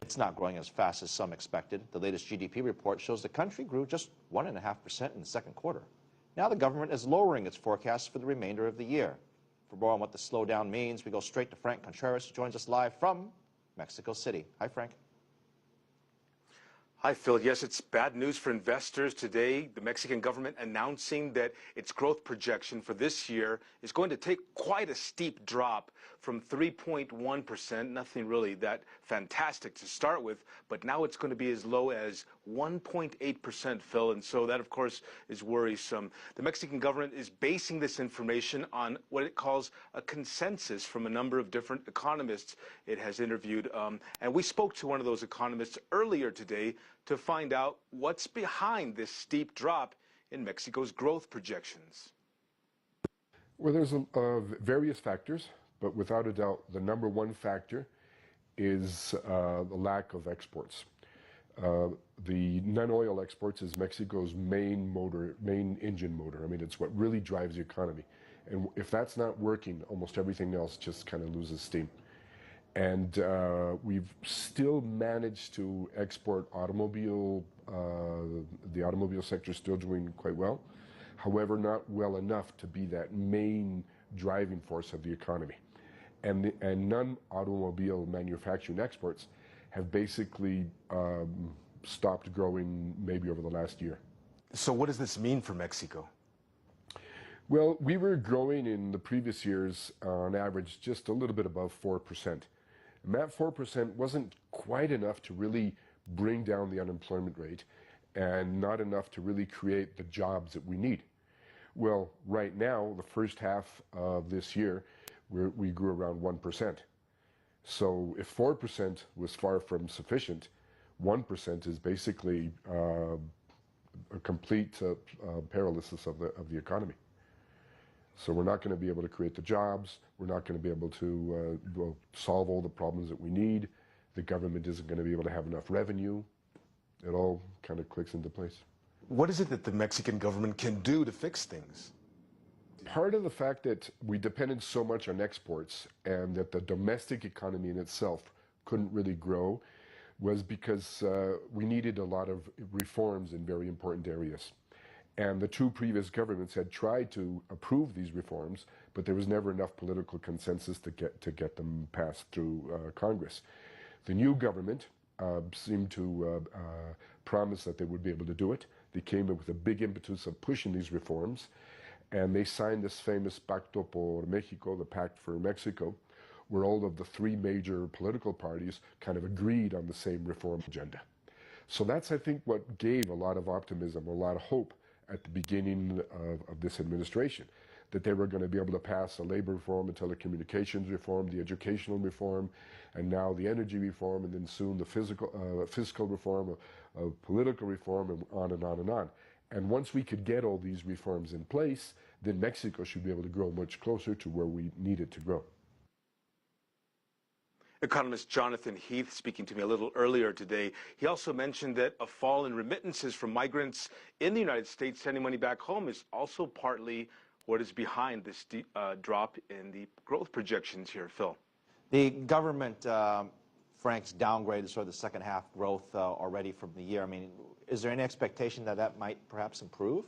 It's not growing as fast as some expected. The latest GDP report shows the country grew just 1.5% in the second quarter. Now the government is lowering its forecast for the remainder of the year. For more on what the slowdown means, we go straight to Frank Contreras, who joins us live from Mexico City. Hi, Frank. Hi, Phil. Yes, it's bad news for investors today. The Mexican government announcing that its growth projection for this year is going to take quite a steep drop from 3.1%, nothing really that fantastic to start with, but now it's going to be as low as 1.8%, Phil, and so that, of course, is worrisome. The Mexican government is basing this information on what it calls a consensus from a number of different economists it has interviewed, and we spoke to one of those economists earlier today to find out what's behind this steep drop in Mexico's growth projections. Well, there's various factors, but without a doubt, the number one factor is the lack of exports. The non-oil exports is Mexico's main engine motor. I mean, it's what really drives the economy. And if that's not working, almost everything else just kind of loses steam. And we've still managed to export automobile. The automobile sector is still doing quite well. However, not well enough to be that main driving force of the economy. And non-automobile manufacturing exports have basically stopped growing maybe over the last year. So what does this mean for Mexico? Well, we were growing in the previous years on average just a little bit above 4%. And that 4% wasn't quite enough to really bring down the unemployment rate and not enough to really create the jobs that we need. Well, right now, the first half of this year, we grew around 1%. So if 4% was far from sufficient, 1% is basically a complete paralysis of the economy. So we're not going to be able to create the jobs. We're not going to be able to solve all the problems that we need. The government isn't going to be able to have enough revenue. It all kind of clicks into place. What is it that the Mexican government can do to fix things? Part of the fact that we depended so much on exports and that the domestic economy in itself couldn't really grow was because we needed a lot of reforms in very important areas. And the two previous governments had tried to approve these reforms, but there was never enough political consensus to get them passed through Congress. The new government seemed to promise that they would be able to do it. They came in with a big impetus of pushing these reforms, and they signed this famous Pacto por México, the Pact for Mexico, where all of the three major political parties kind of agreed on the same reform agenda. So that's, I think, what gave a lot of optimism, a lot of hope at the beginning of this administration, that they were going to be able to pass a labor reform, a telecommunications reform, the educational reform, and now the energy reform, and then soon the fiscal reform, political reform, and on and on and on. And once we could get all these reforms in place, then Mexico should be able to grow much closer to where we need it to grow. Economist Jonathan Heath speaking to me a little earlier today. He also mentioned that a fall in remittances from migrants in the United States sending money back home is also partly what is behind this drop in the growth projections here, Phil. The government, Frank's downgraded sort of the second half growth already from the year. I mean, is there any expectation that that might perhaps improve?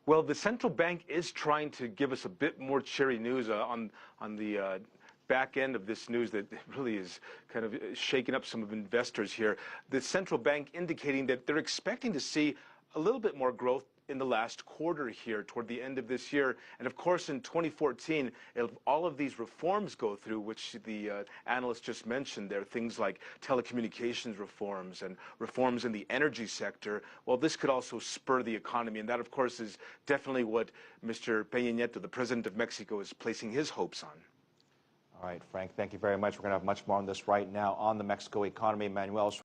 Well, the central bank is trying to give us a bit more cheery news on the back end of this news that really is kind of shaking up some of investors here. The central bank indicating that they're expecting to see a little bit more growth in the last quarter here toward the end of this year. And of course, in 2014, if all of these reforms go through, which the analyst just mentioned there, things like telecommunications reforms and reforms in the energy sector, well, this could also spur the economy. And that, of course, is definitely what Mr. Peña Nieto, the president of Mexico, is placing his hopes on. All right, Frank, thank you very much. We're going to have much more on this right now on the Mexico economy. Manuel.